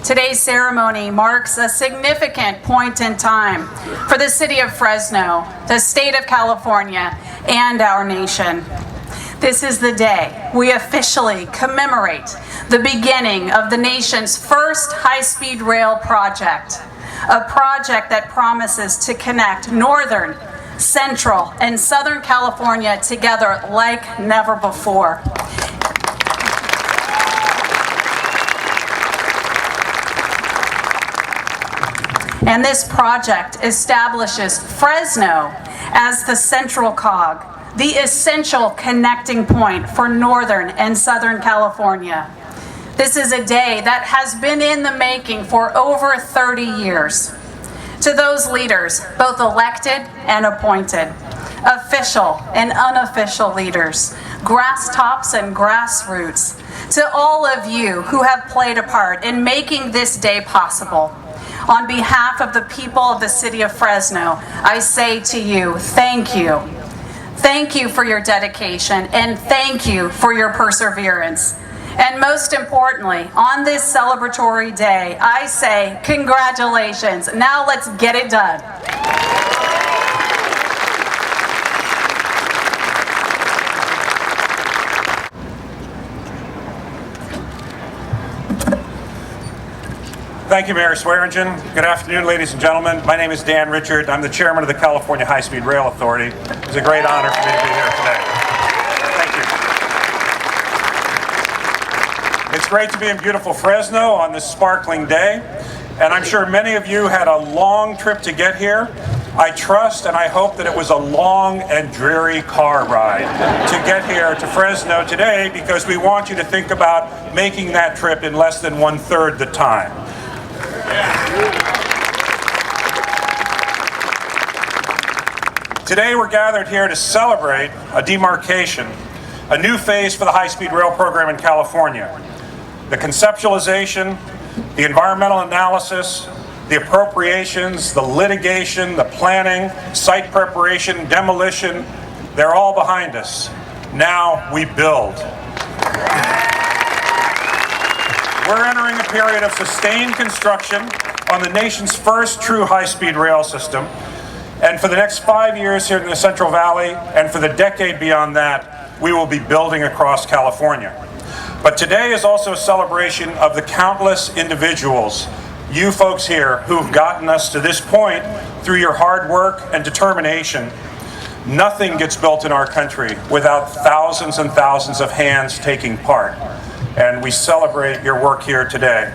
Today's ceremony marks a significant point in time for the city of Fresno, the state of California, and our nation. This is the day we officially commemorate the beginning of the nation's first high-speed rail project, a project that promises to connect northern, central, and southern California together like never before. And this project establishes Fresno as the central cog, the essential connecting point for northern and southern California. This is a day that has been in the making for over 30 years. To those leaders, both elected and appointed, official and unofficial leaders, grass tops and grassroots, to all of you who have played a part in making this day possible, on behalf of the people of the city of Fresno, I say to you, thank you. Thank you for your dedication, and thank you for your perseverance. And most importantly, on this celebratory day, I say congratulations. Now let's get it done. Thank you, Mayor Swearingen. Good afternoon, ladies and gentlemen. My name is Dan Richard. I'm the chairman of the California High-Speed Rail Authority. It's a great honor for me to be here today. Thank you. It's great to be in beautiful Fresno on this sparkling day, and I'm sure many of you had a long trip to get here. I trust and I hope that it was a long and dreary car ride to get here to Fresno today, because we want you to think about making that trip in less than 1/3 the time. Today we're gathered here to celebrate a demarcation, a new phase for the high-speed rail program in California. The conceptualization, the environmental analysis, the appropriations, the litigation, the planning, site preparation, demolition, they're all behind us. Now we build. We're entering a period of sustained construction on the nation's first true high-speed rail system. And for the next 5 years here in the Central Valley, and for the decade beyond that, we will be building across California. But today is also a celebration of the countless individuals, you folks here, who've gotten us to this point through your hard work and determination. Nothing gets built in our country without thousands and thousands of hands taking part. And we celebrate your work here today.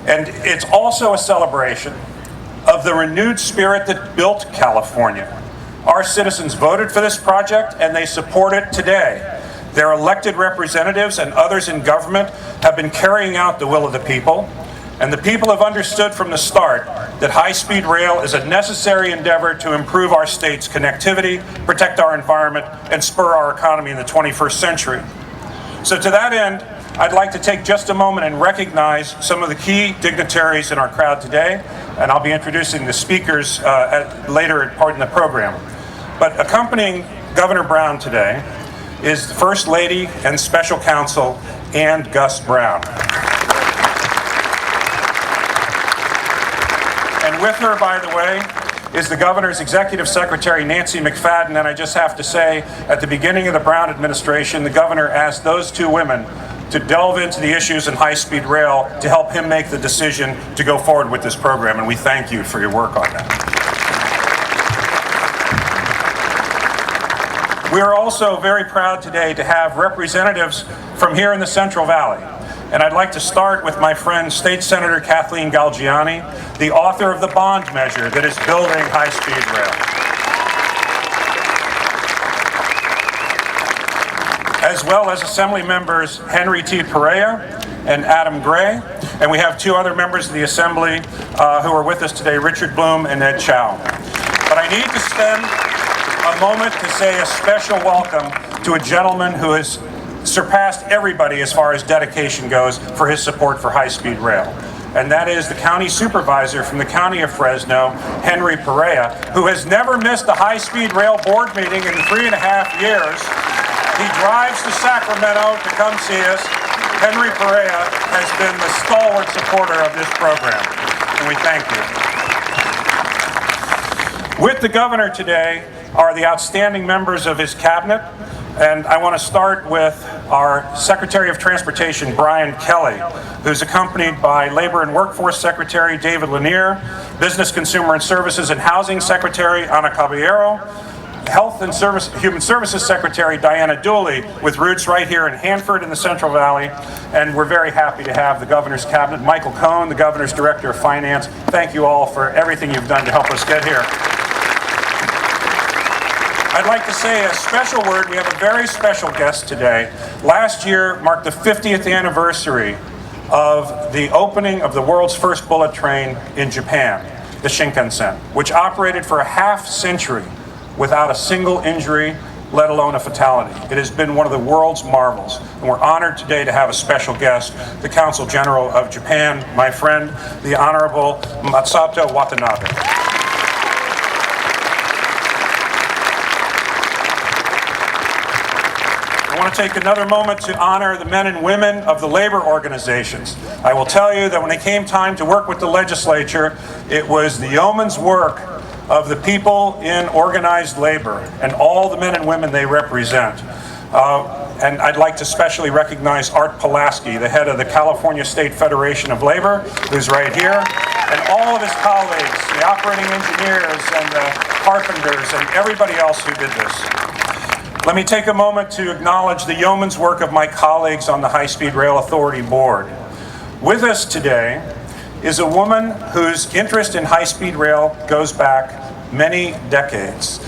And it's also a celebration of the renewed spirit that built California. Our citizens voted for this project, and they support it today. Their elected representatives and others in government have been carrying out the will of the people, and the people have understood from the start that high-speed rail is a necessary endeavor to improve our state's connectivity, protect our environment, and spur our economy in the 21st century. So to that end, I'd like to take just a moment and recognize some of the key dignitaries in our crowd today, and I'll be introducing the speakers later in the program. But accompanying Governor Brown today is the First Lady and Special Counsel, Ann Gus Brown. And with her, by the way, is the Governor's Executive Secretary, Nancy McFadden. And I just have to say, at the beginning of the Brown administration, the Governor asked those two women to delve into the issues in high-speed rail to help him make the decision to go forward with this program. And we thank you for your work on that. We are also very proud today to have representatives from here in the Central Valley. And I'd like to start with my friend, State Senator Kathleen Galgiani, the author of the bond measure that is building high-speed rail. As well as Assembly members Henry T. Perea and Adam Gray. And we have two other members of the Assembly who are with us today, Richard Bloom and Ed Chow. But I need to spend a moment to say a special welcome to a gentleman who has surpassed everybody as far as dedication goes for his support for high-speed rail. And that is the county supervisor from the county of Fresno, Henry Perea, who has never missed a high-speed rail board meeting in 3.5 years. He drives to Sacramento to come see us. Henry Perea has been the stalwart supporter of this program, and we thank you. With the governor today are the outstanding members of his cabinet, and I want to start with our Secretary of Transportation, Brian Kelly, who's accompanied by Labor and Workforce Secretary David Lanier, Business, Consumer and Services and Housing Secretary Ana Caballero, Health and Human Services Secretary Diana Dooley, with roots right here in Hanford in the Central Valley. And we're very happy to have the Governor's Cabinet, Michael Cohn, the Governor's Director of Finance. Thank you all for everything you've done to help us get here. I'd like to say a special word. We have a very special guest today. Last year marked the 50th anniversary of the opening of the world's first bullet train in Japan, the Shinkansen, which operated for a half century without a single injury, let alone a fatality. It has been one of the world's marvels, and we're honored today to have a special guest, the Consul General of Japan, my friend, the Honorable Masato Watanabe. I want to take another moment to honor the men and women of the labor organizations. I will tell you that when it came time to work with the legislature, it was the yeoman's work of the people in organized labor and all the men and women they represent. And I'd like to especially recognize Art Pulaski, the head of the California State Federation of Labor, who's right here, and all of his colleagues, the operating engineers and the carpenters and everybody else who did this. Let me take a moment to acknowledge the yeoman's work of my colleagues on the High Speed Rail Authority Board. With us today is a woman whose interest in high-speed rail goes back many decades.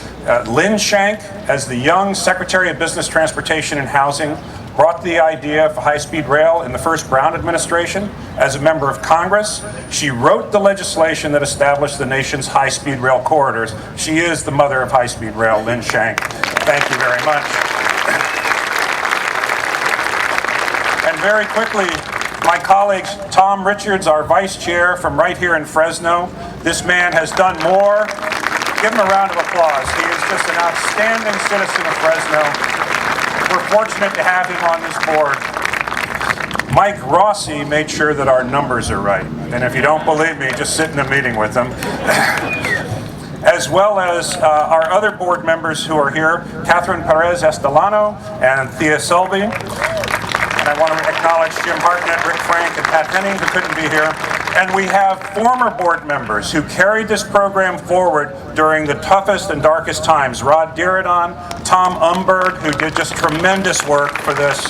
Lynn Shank, as the young Secretary of Business, Transportation and Housing, brought the idea of high-speed rail in the first Brown administration. As a member of Congress, she wrote the legislation that established the nation's high-speed rail corridors. She is the mother of high-speed rail, Lynn Shank. Thank you very much. And very quickly, my colleagues, Tom Richards, our vice chair from right here in Fresno. This man has done more. Give him a round of applause. He is just an outstanding citizen of Fresno. We're fortunate to have him on this board. Mike Rossi made sure that our numbers are right. And if you don't believe me, just sit in a meeting with him. As well as our other board members who are here, Catherine Perez Estelano and Thea Selby. And I want to acknowledge Jim Hartnett, Rick Frank, and Pat Henning, who couldn't be here. And we have former board members who carried this program forward during the toughest and darkest times. Rod Diridon, Tom Umberg, who did just tremendous work for this.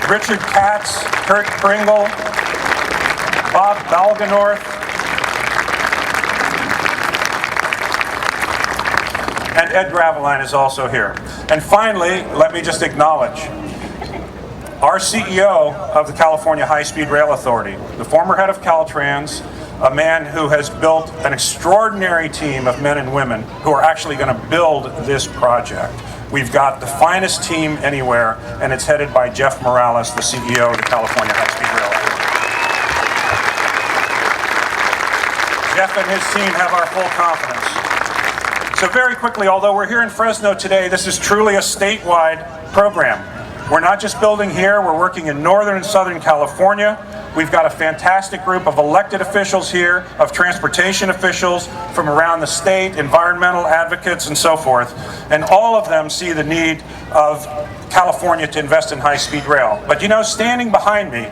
Richard Katz, Kurt Pringle, Bob Balganorth, and Ed Graveline is also here. And finally, let me just acknowledge our CEO of the California High Speed Rail Authority, the former head of Caltrans, a man who has built an extraordinary team of men and women who are actually going to build this project. We've got the finest team anywhere, and it's headed by Jeff Morales, the CEO of the California High Speed Rail Authority. Jeff and his team have our full confidence. So very quickly, although we're here in Fresno today, this is truly a statewide program. We're not just building here, we're working in Northern and Southern California. We've got a fantastic group of elected officials here, of transportation officials from around the state, environmental advocates, and so forth. And all of them see the need of California to invest in high-speed rail. But you know, standing behind me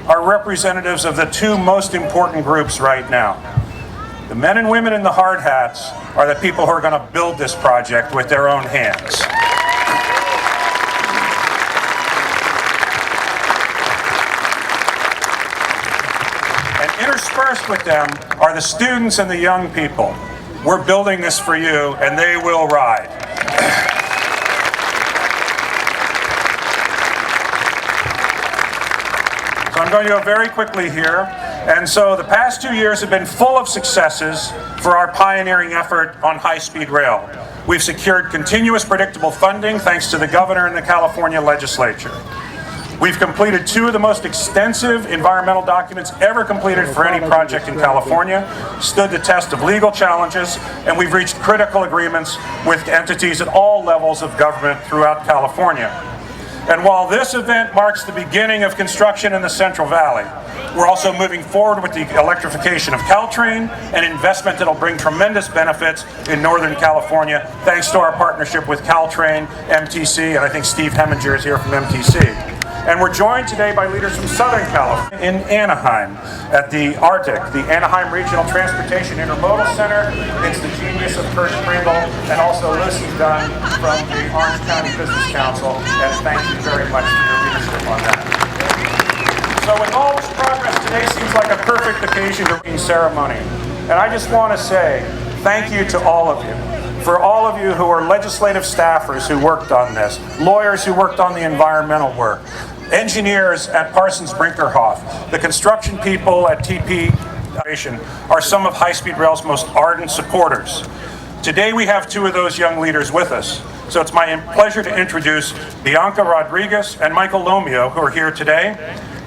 are representatives of the two most important groups right now. The men and women in the hard hats are the people who are going to build this project with their own hands. Interspersed with them are the students and the young people. We're building this for you, and they will ride. So I'm going to go very quickly here. And so the past 2 years have been full of successes for our pioneering effort on high-speed rail. We've secured continuous predictable funding thanks to the governor and the California legislature. We've completed 2 of the most extensive environmental documents ever completed for any project in California, stood the test of legal challenges, and we've reached critical agreements with entities at all levels of government throughout California. And while this event marks the beginning of construction in the Central Valley, we're also moving forward with the electrification of Caltrain, an investment that'll bring tremendous benefits in Northern California, thanks to our partnership with Caltrain, MTC, and I think Steve Heminger is here from MTC. And we're joined today by leaders from Southern California in Anaheim at the ARTIC, the Anaheim Regional Transportation Intermodal Center. It's the genius of Kurt Pringle, and also Lucy Dunn from the Orange County Business Council. And thank you very much for your leadership on that. So with all this progress, today seems like a perfect occasion to ring ceremony. And I just want to say thank you to all of you. For all of you who are legislative staffers who worked on this, lawyers who worked on the environmental work, engineers at Parsons Brinkerhoff, the construction people at TP are some of High-Speed Rail's most ardent supporters. Today we have two of those young leaders with us. So it's my pleasure to introduce Bianca Rodriguez and Michael Lomio, who are here today.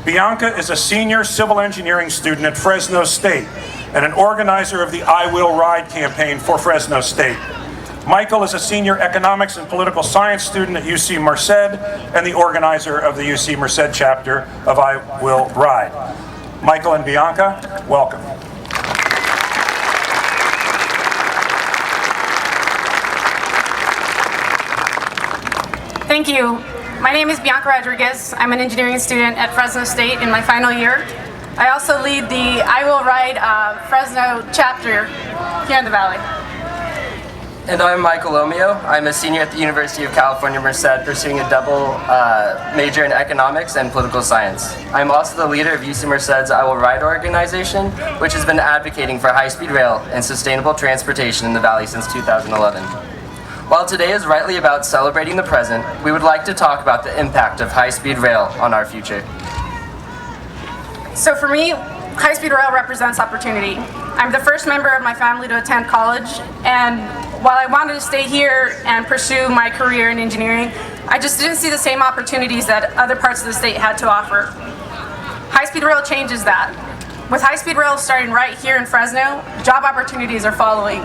Bianca is a senior civil engineering student at Fresno State and an organizer of the I Will Ride campaign for Fresno State. Michael is a senior economics and political science student at UC Merced and the organizer of the UC Merced chapter of I Will Ride. Michael and Bianca, welcome. Thank you. My name is Bianca Rodriguez. I'm an engineering student at Fresno State in my final year. I also lead the I Will Ride Fresno chapter here in the Valley. And I'm Michael Lomio. I'm a senior at the University of California, Merced, pursuing a double major in economics and political science. I'm also the leader of UC Merced's I Will Ride organization, which has been advocating for high-speed rail and sustainable transportation in the Valley since 2011. While today is rightly about celebrating the present, we would like to talk about the impact of high-speed rail on our future. So for me, high-speed rail represents opportunity. I'm the first member of my family to attend college, and while I wanted to stay here and pursue my career in engineering, I just didn't see the same opportunities that other parts of the state had to offer. High-speed rail changes that. With high-speed rail starting right here in Fresno, job opportunities are following.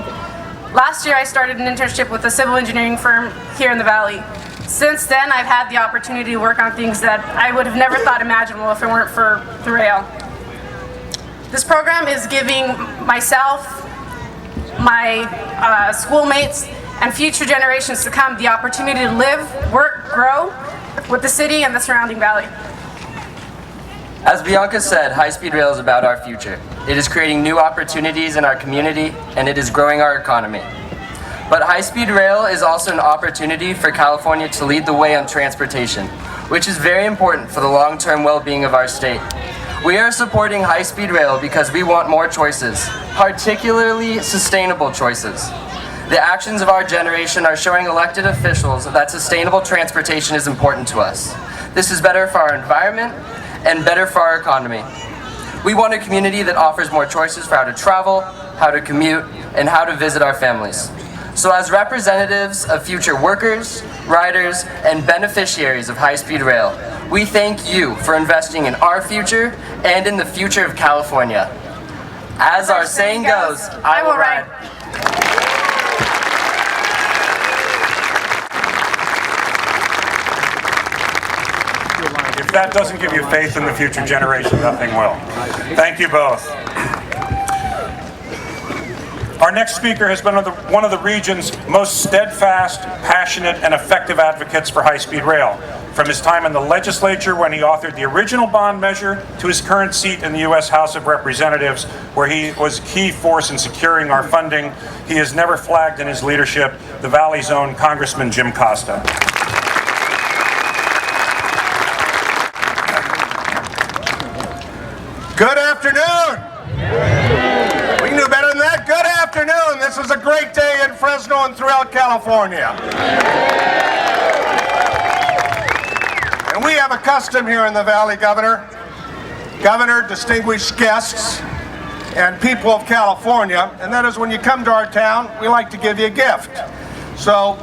Last year I started an internship with a civil engineering firm here in the Valley. Since then I've had the opportunity to work on things that I would have never thought imaginable if it weren't for the rail. This program is giving myself, my schoolmates, and future generations to come the opportunity to live, work, grow with the city and the surrounding valley. As Bianca said, high-speed rail is about our future. It is creating new opportunities in our community, and it is growing our economy. But high-speed rail is also an opportunity for California to lead the way on transportation, which is very important for the long-term well-being of our state. We are supporting high-speed rail because we want more choices, particularly sustainable choices. The actions of our generation are showing elected officials that sustainable transportation is important to us. This is better for our environment and better for our economy. We want a community that offers more choices for how to travel, how to commute, and how to visit our families. So as representatives of future workers, riders, and beneficiaries of high-speed rail, we thank you for investing in our future and in the future of California. As our saying goes, I will ride. If that doesn't give you faith in the future generation, nothing will. Thank you both. Our next speaker has been one of the region's most steadfast, passionate, and effective advocates for high-speed rail. From his time in the legislature when he authored the original bond measure to his current seat in the U.S. House of Representatives, where he was a key force in securing our funding, he has never flagged in his leadership, the Valley's own Congressman Jim Costa. Good afternoon. We knew better than that. Good afternoon. This is a great day in Fresno and throughout California. And we have a custom here in the Valley, Governor. Governor, distinguished guests, and people of California, and that is when you come to our town, we like to give you a gift. So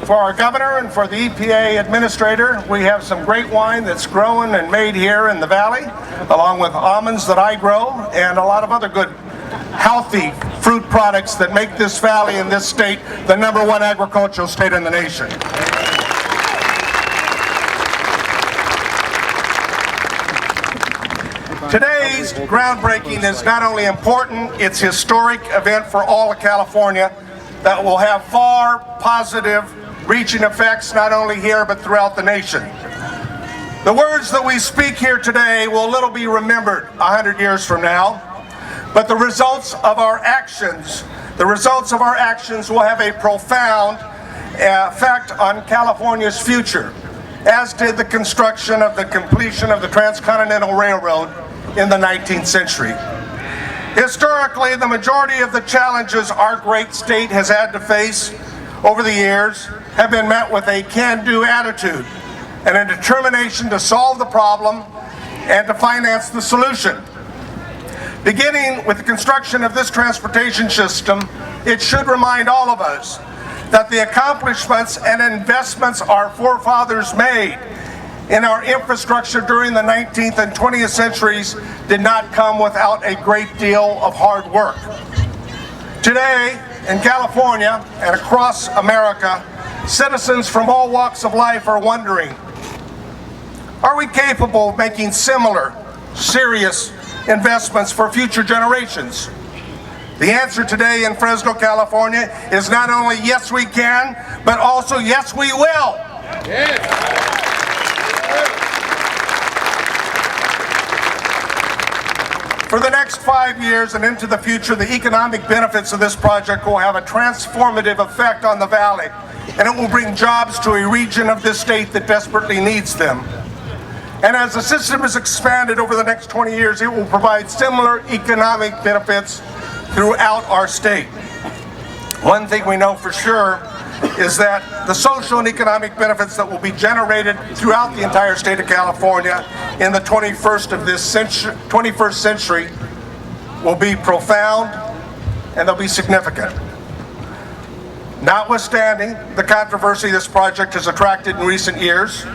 for our governor and for the EPA administrator, we have some great wine that's grown and made here in the Valley, along with almonds that I grow and a lot of other good, healthy fruit products that make this valley and this state the #1 agricultural state in the nation. Today's groundbreaking is not only important, it's a historic event for all of California that will have far positive reaching effects not only here but throughout the nation. The words that we speak here today will little be remembered 100 years from now, but the results of our actions will have a profound effect on California's future, as did the completion of the Transcontinental Railroad in the 19th century. Historically, the majority of the challenges our great state has had to face over the years have been met with a can-do attitude and a determination to solve the problem and to finance the solution. Beginning with the construction of this transportation system, it should remind all of us that the accomplishments and investments our forefathers made in our infrastructure during the 19th and 20th centuries did not come without a great deal of hard work. Today, in California and across America, citizens from all walks of life are wondering, are we capable of making similar, serious investments for future generations? The answer today in Fresno, California is not only yes we can, but also yes we will. For the next 5 years and into the future, the economic benefits of this project will have a transformative effect on the valley, and it will bring jobs to a region of this state that desperately needs them. And as the system is expanded over the next 20 years, it will provide similar economic benefits throughout our state. One thing we know for sure is that the social and economic benefits that will be generated throughout the entire state of California in the 21st century will be profound and they'll be significant. Notwithstanding the controversy this project has attracted in recent years,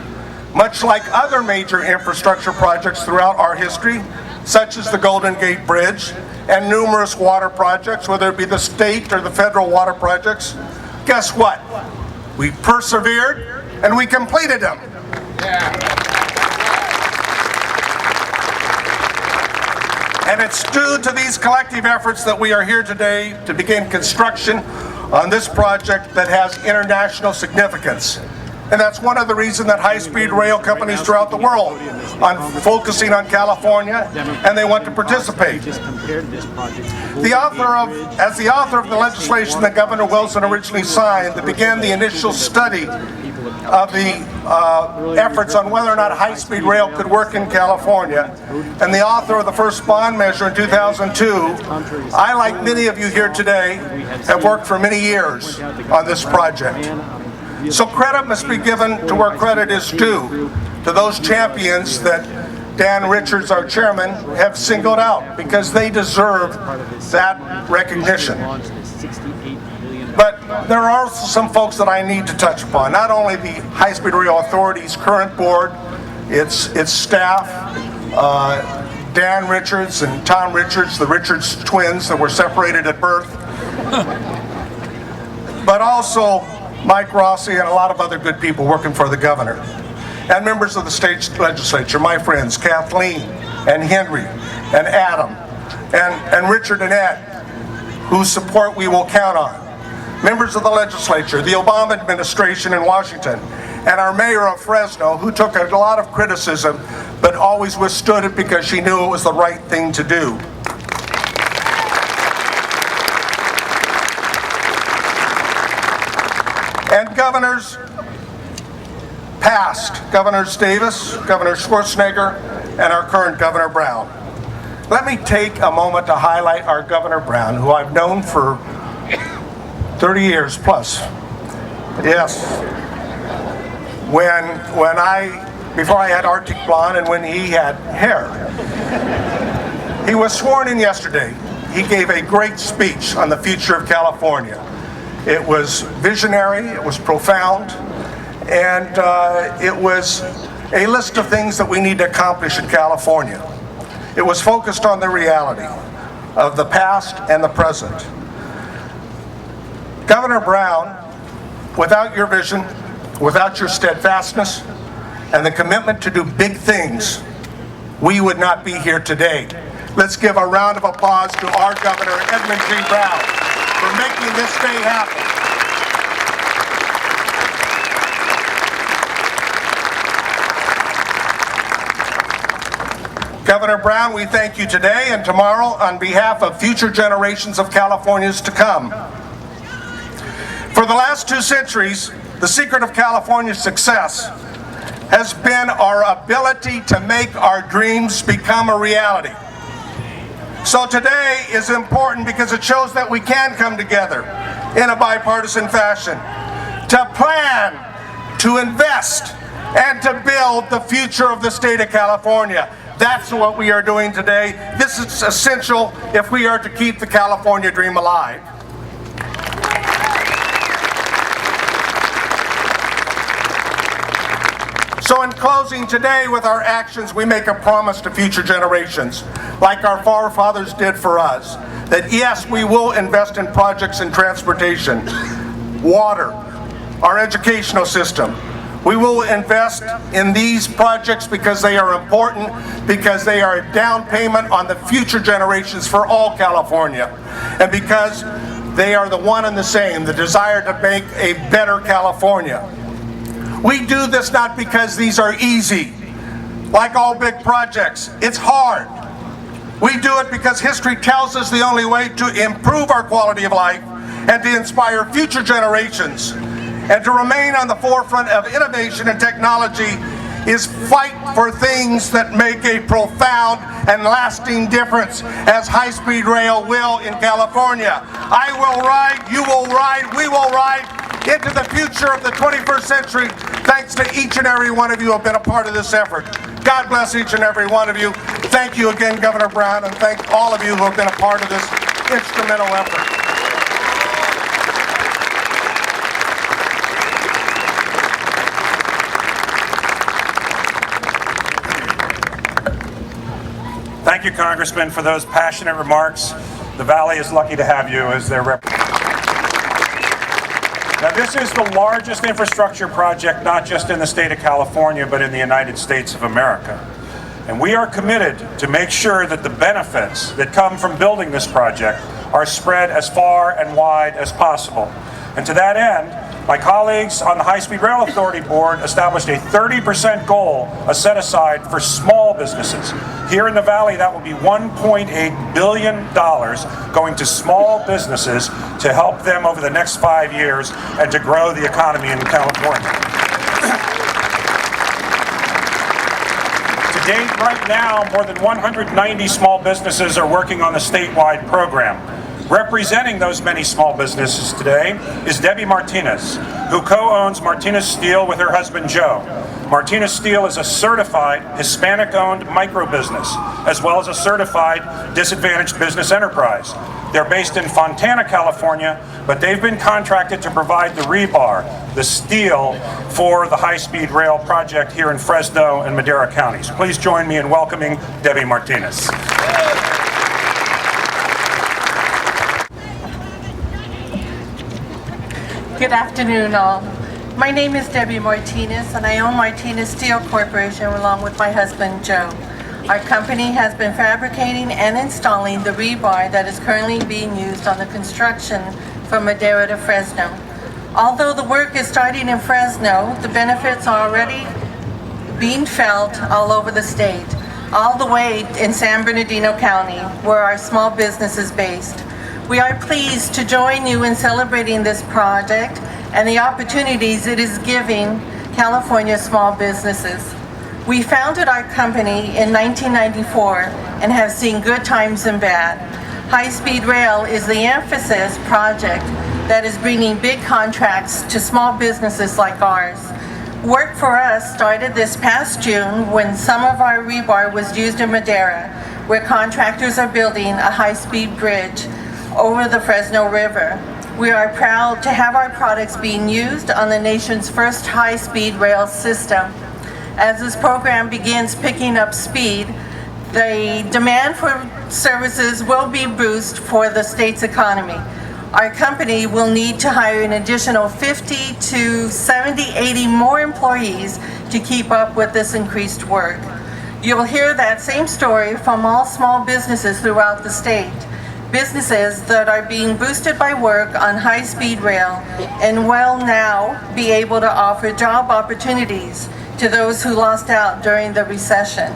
much like other major infrastructure projects throughout our history, such as the Golden Gate Bridge and numerous water projects, whether it be the state or the federal water projects, guess what? We persevered and we completed them. And it's due to these collective efforts that we are here today to begin construction on this project that has international significance. And that's one of the reasons that high-speed rail companies throughout the world are focusing on California, and they want to participate. As the author of the legislation that Governor Wilson originally signed that began the initial study of the efforts on whether or not high-speed rail could work in California, and the author of the first bond measure in 2002, I, like many of you here today, have worked for many years on this project. So credit must be given to where credit is due, to those champions that Dan Richards, our chairman, have singled out, because they deserve that recognition. But there are also some folks that I need to touch upon. Not only the High Speed Rail Authority's current board, its staff, Dan Richards and Tom Richards, the Richards twins that were separated at birth, but also Mike Rossi and a lot of other good people working for the governor. And members of the state legislature, my friends, Kathleen and Henry and Adam and Richard and Ed, whose support we will count on. Members of the legislature, the Obama administration in Washington, and our mayor of Fresno, who took a lot of criticism, but always withstood it because she knew it was the right thing to do. And governors past, Governors Davis, Governor Schwarzenegger, and our current Governor Brown. Let me take a moment to highlight our Governor Brown, who I've known for 30 years plus. Yes. Before I had Arctic blonde and when he had hair. He was sworn in yesterday. He gave a great speech on the future of California. It was visionary, it was profound, and it was a list of things that we need to accomplish in California. It was focused on the reality of the past and the present. Governor Brown, without your vision, without your steadfastness, and the commitment to do big things, we would not be here today. Let's give a round of applause to our Governor, Edmund G. Brown, for making this day happen. Governor Brown, we thank you today and tomorrow on behalf of future generations of Californians to come. For the last 2 centuries, the secret of California's success has been our ability to make our dreams become a reality. So today is important because it shows that we can come together in a bipartisan fashion to plan, to invest, and to build the future of the state of California. That's what we are doing today. This is essential if we are to keep the California dream alive. So in closing today, with our actions, we make a promise to future generations, like our forefathers did for us, that yes, we will invest in projects in transportation, water, our educational system. We will invest in these projects because they are important, because they are a down payment on the future generations for all California, and because they are the one and the same, the desire to make a better California. We do this not because these are easy. Like all big projects, it's hard. We do it because history tells us the only way to improve our quality of life and to inspire future generations and to remain on the forefront of innovation and technology is fight for things that make a profound and lasting difference, as high-speed rail will in California. I will ride, you will ride, we will ride into the future of the 21st century, thanks to each and every one of you who have been a part of this effort. God bless each and every one of you. Thank you again, Governor Brown, and thank all of you who have been a part of this instrumental effort. Thank you, Congressman, for those passionate remarks. The Valley is lucky to have you as their representative. Now, this is the largest infrastructure project, not just in the state of California, but in the United States of America. And we are committed to make sure that the benefits that come from building this project are spread as far and wide as possible. And to that end, my colleagues on the High-Speed Rail Authority Board established a 30% goal set aside for small businesses. Here in the Valley, that will be $1.8 billion going to small businesses to help them over the next 5 years and to grow the economy in California. To date, right now, more than 190 small businesses are working on the statewide program. Representing those many small businesses today is Debbie Martinez, who co-owns Martinez Steel with her husband Joe. Martinez Steel is a certified Hispanic-owned micro-business, as well as a certified disadvantaged business enterprise. They're based in Fontana, California, but they've been contracted to provide the rebar, the steel, for the high-speed rail project here in Fresno and Madera counties. Please join me in welcoming Debbie Martinez. Good afternoon, all. My name is Debbie Martinez, and I own Martinez Steel Corporation along with my husband, Joe. Our company has been fabricating and installing the rebar that is currently being used on the construction from Madera to Fresno. Although the work is starting in Fresno, the benefits are already being felt all over the state, all the way in San Bernardino County, where our small business is based. We are pleased to join you in celebrating this project and the opportunities it is giving California small businesses. We founded our company in 1994 and have seen good times and bad. High-speed rail is the emphasis project that is bringing big contracts to small businesses like ours. Work for us started this past June when some of our rebar was used in Madera, where contractors are building a high-speed bridge over the Fresno River. We are proud to have our products being used on the nation's first high-speed rail system. As this program begins picking up speed, the demand for services will be a boost for the state's economy. Our company will need to hire an additional 50 to 70, 80 more employees to keep up with this increased work. You'll hear that same story from all small businesses throughout the state. Businesses that are being boosted by work on high-speed rail and will now be able to offer job opportunities to those who lost out during the recession.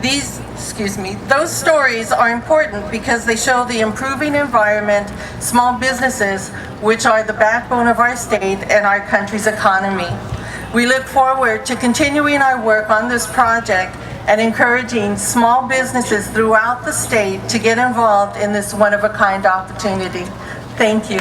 Those stories are important because they show the improving environment, small businesses, which are the backbone of our state and our country's economy. We look forward to continuing our work on this project and encouraging small businesses throughout the state to get involved in this one-of-a-kind opportunity. Thank you.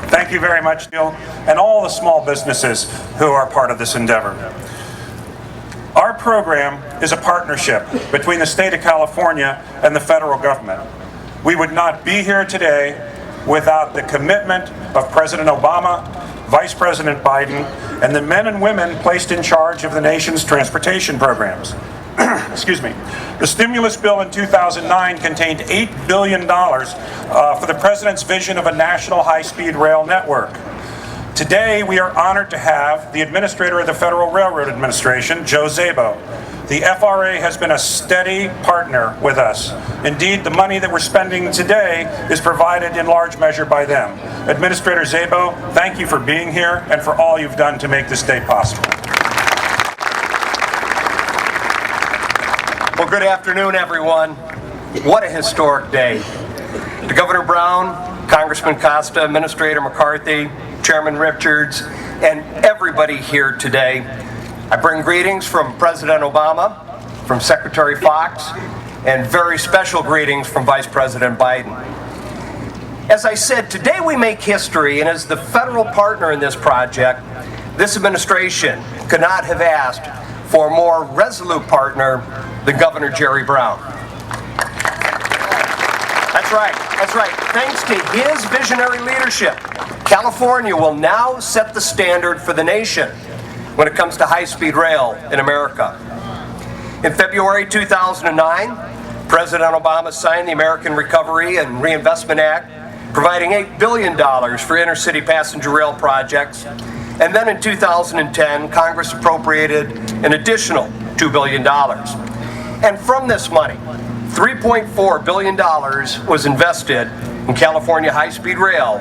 Thank you very much, Jill, and all the small businesses who are part of this endeavor. Our program is a partnership between the state of California and the federal government. We would not be here today without the commitment of President Obama, Vice President Biden, and the men and women placed in charge of the nation's transportation programs. Excuse me. The stimulus bill in 2009 contained $8 billion for the president's vision of a national high-speed rail network. Today, we are honored to have the administrator of the Federal Railroad Administration, Joe Szabo. The FRA has been a steady partner with us. Indeed, the money that we're spending today is provided in large measure by them. Administrator Szabo, thank you for being here and for all you've done to make this day possible. Well, good afternoon, everyone. What a historic day. To Governor Brown, Congressman Costa, Administrator McCarthy, Chairman Richards, and everybody here today, I bring greetings from President Obama, from Secretary Fox, and very special greetings from Vice President Biden. As I said, today we make history, and as the federal partner in this project, this administration could not have asked for a more resolute partner than Governor Jerry Brown. That's right. Thanks to his visionary leadership, California will now set the standard for the nation when it comes to high-speed rail in America. In February 2009, President Obama signed the American Recovery and Reinvestment Act, providing $8 billion for intercity passenger rail projects. And then in 2010, Congress appropriated an additional $2 billion. And from this money, $3.4 billion was invested in California high-speed rail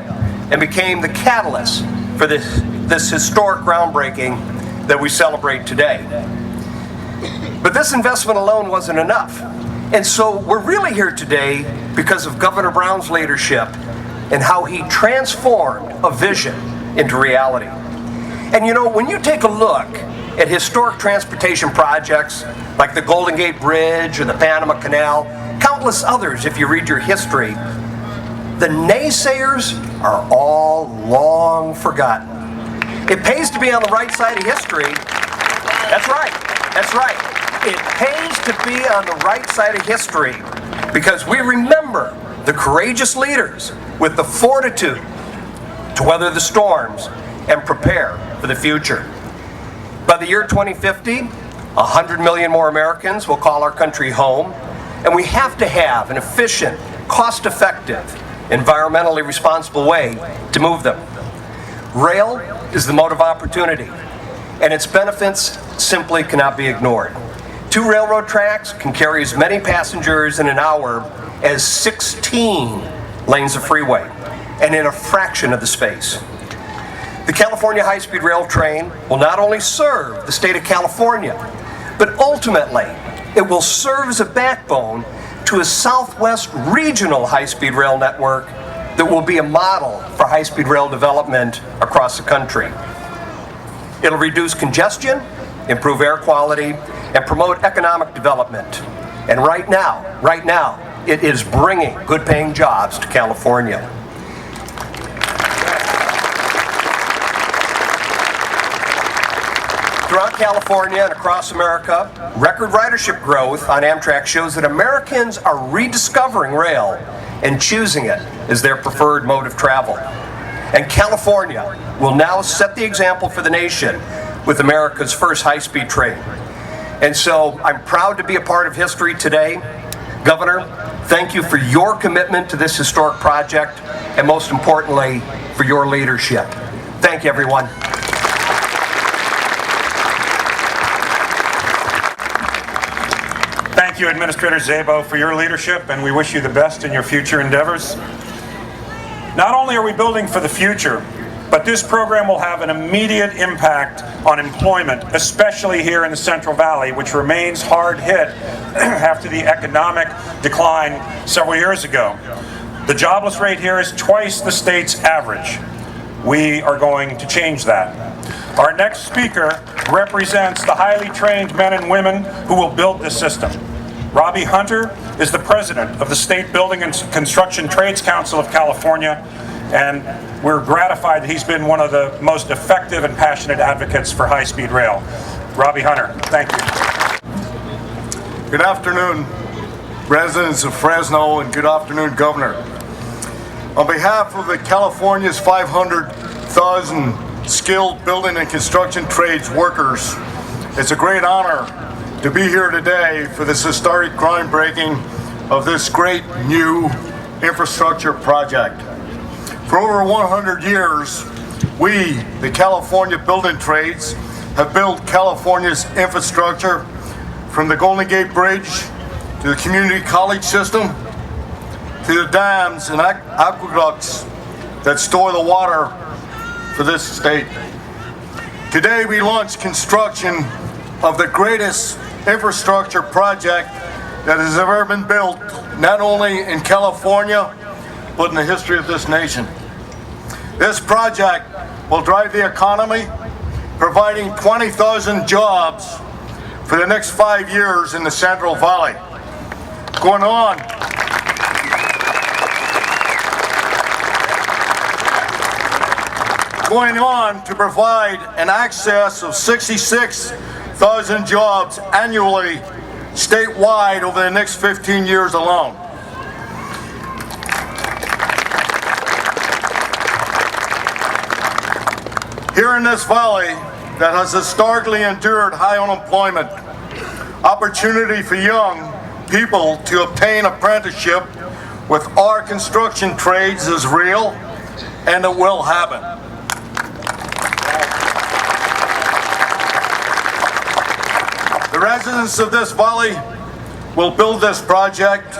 and became the catalyst for this historic groundbreaking that we celebrate today. But this investment alone wasn't enough. And so we're really here today because of Governor Brown's leadership and how he transformed a vision into reality. And you know, when you take a look at historic transportation projects like the Golden Gate Bridge or the Panama Canal, countless others if you read your history, the naysayers are all long forgotten. It pays to be on the right side of history. That's right. It pays to be on the right side of history because we remember the courageous leaders with the fortitude to weather the storms and prepare for the future. By the year 2050, 100 million more Americans will call our country home, and we have to have an efficient, cost-effective, environmentally responsible way to move them. Rail is the mode of opportunity, and its benefits simply cannot be ignored. 2 railroad tracks can carry as many passengers in an hour as 16 lanes of freeway, and in a fraction of the space. The California high-speed rail train will not only serve the state of California, but ultimately it will serve as a backbone to a Southwest regional high-speed rail network that will be a model for high-speed rail development across the country. It'll reduce congestion, improve air quality, and promote economic development. And right now, it is bringing good-paying jobs to California. Throughout California and across America, record ridership growth on Amtrak shows that Americans are rediscovering rail and choosing it as their preferred mode of travel. And California will now set the example for the nation with America's first high-speed train. And so I'm proud to be a part of history today. Governor, Thank you for your commitment to this historic project, and most importantly, for your leadership. Thank you, everyone. Thank you, Administrator Szabo, for your leadership, and we wish you the best in your future endeavors. Not only are we building for the future, but this program will have an immediate impact on employment, especially here in the Central Valley, which remains hard hit after the economic decline several years ago. The jobless rate here is twice the state's average. We are going to change that. Our next speaker represents the highly trained men and women who will build this system. Robbie Hunter is the president of the State Building and Construction Trades Council of California, and we're gratified that he's been one of the most effective and passionate advocates for high-speed rail. Robbie Hunter, thank you. Good afternoon, residents of Fresno, and good afternoon, Governor. On behalf of the California's 500,000 skilled building and construction trades workers, it's a great honor to be here today for this historic groundbreaking of this great new infrastructure project. For over 100 years, we, the California building trades, have built California's infrastructure from the Golden Gate Bridge to the community college system to the dams and aqueducts that store the water for this state. Today we launch construction of the greatest infrastructure project that has ever been built, not only in California, but in the history of this nation. This project will drive the economy, providing 20,000 jobs for the next 5 years in the Central Valley. Going on to provide an excess of 66,000 jobs annually statewide over the next 15 years alone. Here in this valley that has historically endured high unemployment, opportunity for young people to obtain apprenticeship with our construction trades is real, and it will happen. The residents of this valley will build this project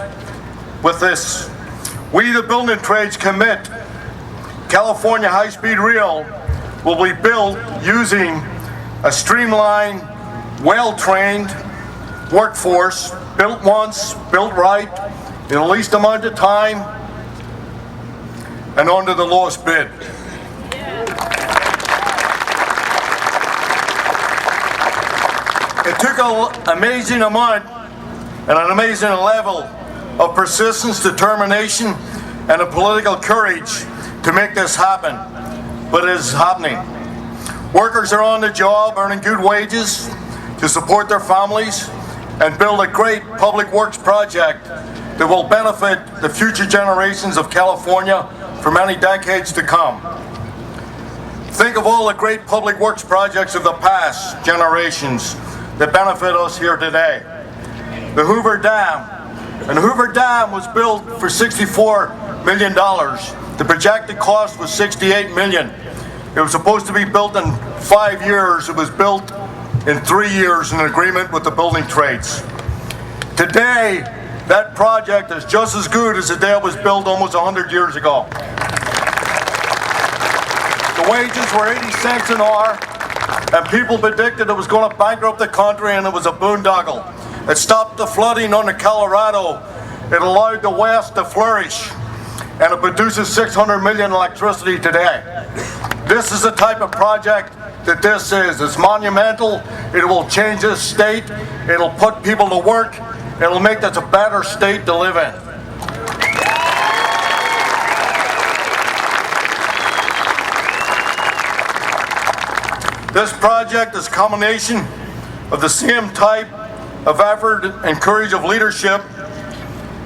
with this. We, the building trades, commit California high-speed rail will be built using a streamlined, well-trained workforce, built once, built right, in the least amount of time, and under the lowest bid. It took an amazing amount and an amazing level of persistence, determination, and a political courage to make this happen, but it is happening. Workers are on the job, earning good wages to support their families and build a great public works project that will benefit the future generations of California for many decades to come. Think of all the great public works projects of the past generations that benefit us here today. The Hoover Dam. And the Hoover Dam was built for $64 million. The projected cost was $68 million. It was supposed to be built in 5 years. It was built in 3 years in agreement with the building trades. Today, that project is just as good as the day it was built almost 100 years ago. The wages were 80 cents an hour, and people predicted it was going to bankrupt the country, and it was a boondoggle. It stopped the flooding on the Colorado. It allowed the West to flourish, and it produces 600 million electricity today. This is the type of project that this is. It's monumental. It will change this state. It'll put people to work. It'll make this a better state to live in. This project is a combination of the same type of effort and courage of leadership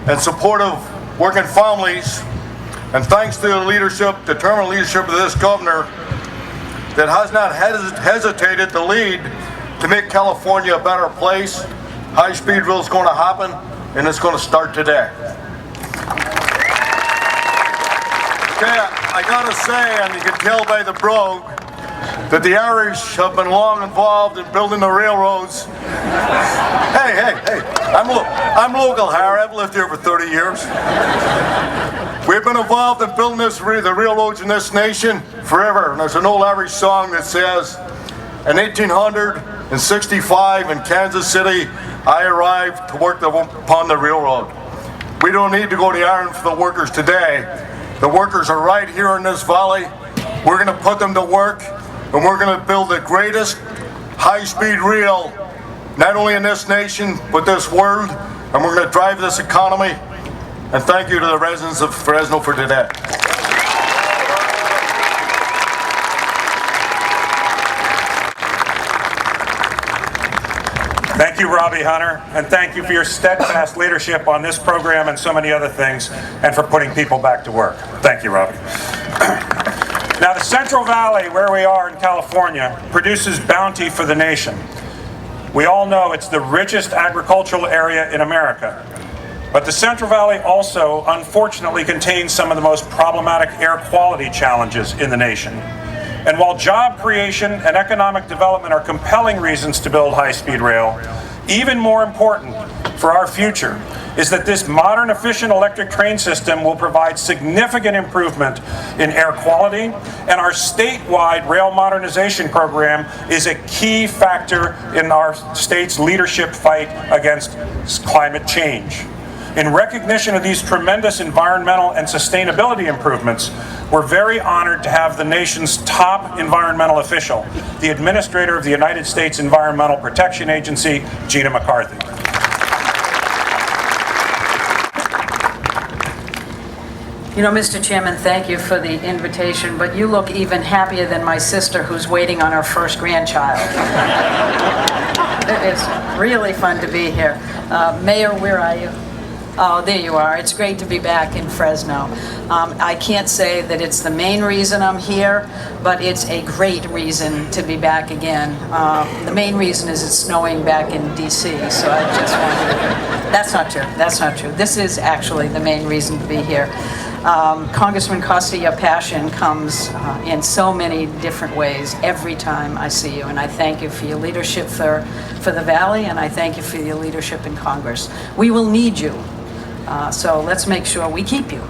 and support of working families, and thanks to the leadership, determined leadership of this governor that has not hesitated to lead to make California a better place. High-speed rail is going to happen, and it's going to start today. Okay, I gotta say, and you can tell by the brogue, that the Irish have been long involved in building the railroads. Hey, I'm local, Harry. I've lived here for 30 years. We've been involved in building the railroads in this nation forever. And there's an old Irish song that says, in 1865 in Kansas City, I arrived to work upon the railroad. We don't need to go to Ireland for the workers today. The workers are right here in this valley. We're going to put them to work, and we're going to build the greatest high-speed rail, not only in this nation, but this world, and we're going to drive this economy. And thank you to the residents of Fresno for today. Thank you, Robbie Hunter, and thank you for your steadfast leadership on this program and so many other things, and for putting people back to work. Thank you, Robbie. Now, the Central Valley, where we are in California, produces bounty for the nation. We all know it's the richest agricultural area in America. But the Central Valley also, unfortunately, contains some of the most problematic air quality challenges in the nation. And while job creation and economic development are compelling reasons to build high-speed rail, even more important for our future is that this modern, efficient electric train system will provide significant improvement in air quality, and our statewide rail modernization program is a key factor in our state's leadership fight against climate change. In recognition of these tremendous environmental and sustainability improvements, we're very honored to have the nation's top environmental official, the Administrator of the United States Environmental Protection Agency, Gina McCarthy. You know, Mr. Chairman, thank you for the invitation, but you look even happier than my sister who's waiting on her first grandchild. It's really fun to be here. Mayor, where are you? Oh, there you are. It's great to be back in Fresno. I can't say that it's the main reason I'm here, but it's a great reason to be back again. The main reason is it's snowing back in D.C., so I just wanted to... That's not true. That's not true. This is actually the main reason to be here. Congressman Costa, your passion comes in so many different ways every time I see you, and I thank you for your leadership for the Valley, and I thank you for your leadership in Congress. We will need you. So let's make sure we keep you.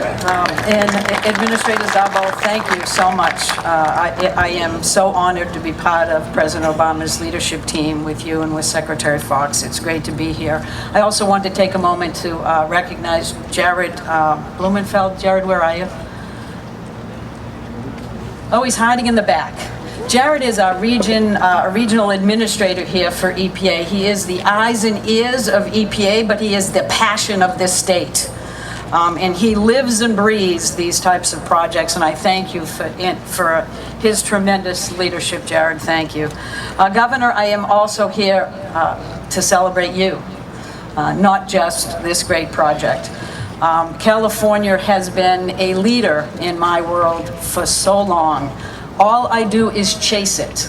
And Administrator Szabo, thank you so much. I am so honored to be part of President Obama's leadership team with you and with Secretary Fox. It's great to be here. I also want to take a moment to recognize Jared Blumenfeld. Jared, where are you? Oh, he's hiding in the back. Jared is our regional administrator here for EPA. He is the eyes and ears of EPA, but he is the passion of this state. And he lives and breathes these types of projects, and I thank you for his tremendous leadership, Jared. Thank you. Governor, I am also here to celebrate you, not just this great project. California has been a leader in my world for so long. All I do is chase it.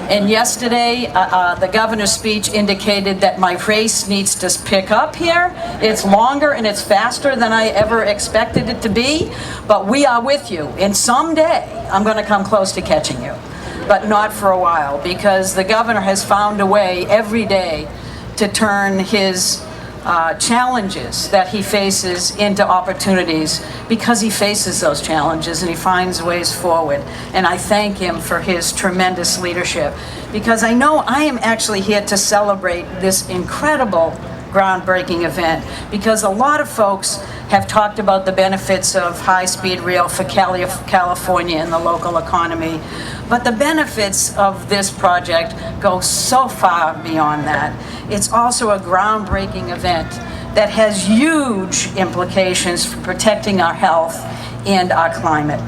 And yesterday, the governor's speech indicated that my race needs to pick up here. It's longer and it's faster than I ever expected it to be, but we are with you. And someday, I'm going to come close to catching you, but not for a while, because the governor has found a way every day to turn his challenges that he faces into opportunities, because he faces those challenges and he finds ways forward. And I thank him for his tremendous leadership, because I know I am actually here to celebrate this incredible groundbreaking event, because a lot of folks have talked about the benefits of high-speed rail for California and the local economy, but the benefits of this project go so far beyond that. It's also a groundbreaking event that has huge implications for protecting our health and our climate.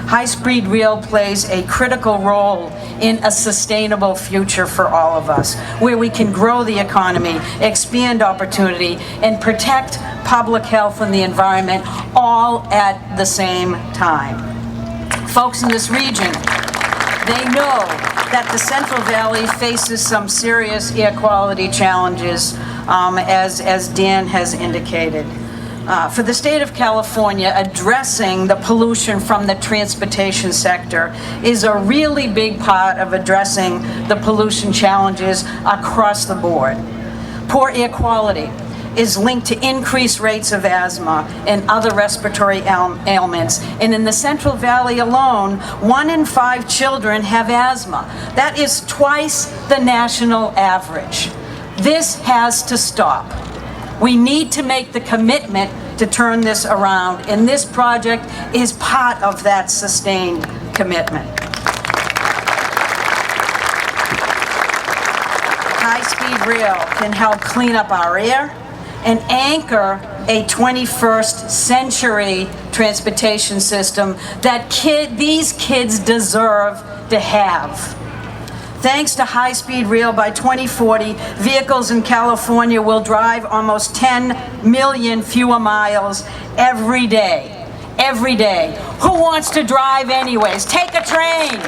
High-speed rail plays a critical role in a sustainable future for all of us, where we can grow the economy, expand opportunity, and protect public health and the environment all at the same time. Folks in this region, they know that the Central Valley faces some serious air quality challenges, as Dan has indicated. For the state of California, addressing the pollution from the transportation sector is a really big part of addressing the pollution challenges across the board. Poor air quality is linked to increased rates of asthma and other respiratory ailments. And in the Central Valley alone, 1 in 5 children have asthma. That is twice the national average. This has to stop. We need to make the commitment to turn this around, and this project is part of that sustained commitment. High-speed rail can help clean up our air and anchor a 21st century transportation system that these kids deserve to have. Thanks to high-speed rail, by 2040, vehicles in California will drive almost 10 million fewer miles every day. Every day. Who wants to drive anyways? Take a train!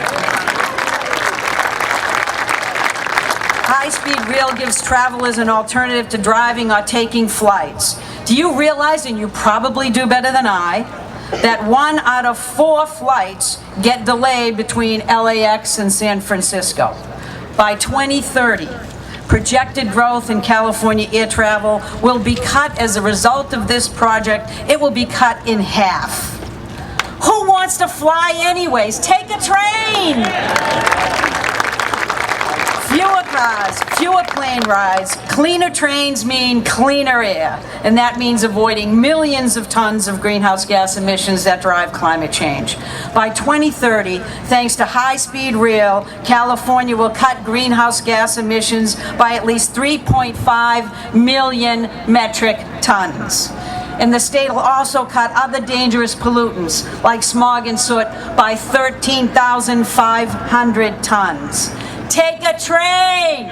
High-speed rail gives travelers an alternative to driving or taking flights. Do you realize, and you probably do better than I, that 1 out of 4 flights get delayed between LAX and San Francisco? By 2030, projected growth in California air travel will be cut as a result of this project. It will be cut in half. Who wants to fly anyways? Take a train! Fewer cars, fewer plane rides. Cleaner trains mean cleaner air, and that means avoiding millions of tons of greenhouse gas emissions that drive climate change. By 2030, thanks to high-speed rail, California will cut greenhouse gas emissions by at least 3.5 million metric tons. And the state will also cut other dangerous pollutants like smog and soot by 13,500 tons. Take a train!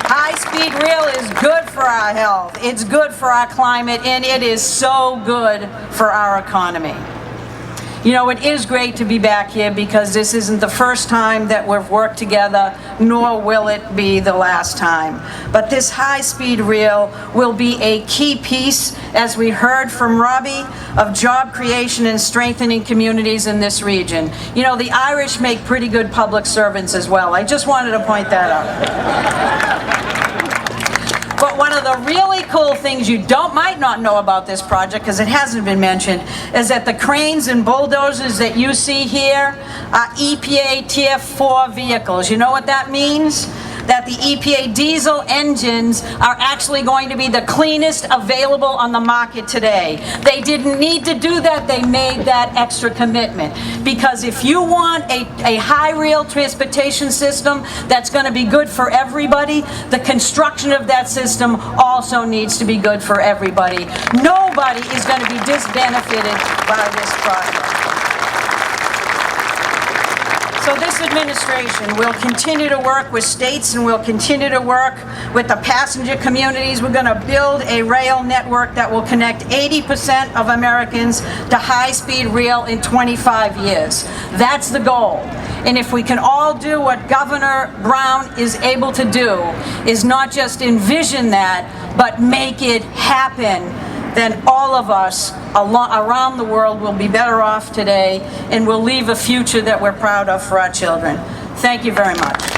High-speed rail is good for our health, it's good for our climate, and it is so good for our economy. You know, it is great to be back here because this isn't the first time that we've worked together, nor will it be the last time. But this high-speed rail will be a key piece, as we heard from Robbie, of job creation and strengthening communities in this region. You know, the Irish make pretty good public servants as well. I just wanted to point that out. But one of the really cool things you might not know about this project, because it hasn't been mentioned, is that the cranes and bulldozers that you see here are EPA Tier 4 vehicles. You know what that means? That the EPA diesel engines are actually going to be the cleanest available on the market today. They didn't need to do that, they made that extra commitment. Because if you want a high-rail transportation system that's going to be good for everybody, the construction of that system also needs to be good for everybody. Nobody is going to be disbenefited by this project. So this administration will continue to work with states and will continue to work with the passenger communities. We're going to build a rail network that will connect 80% of Americans to high-speed rail in 25 years. That's the goal. And if we can all do what Governor Brown is able to do, is not just envision that, but make it happen, then all of us around the world will be better off today and will leave a future that we're proud of for our children. Thank you very much.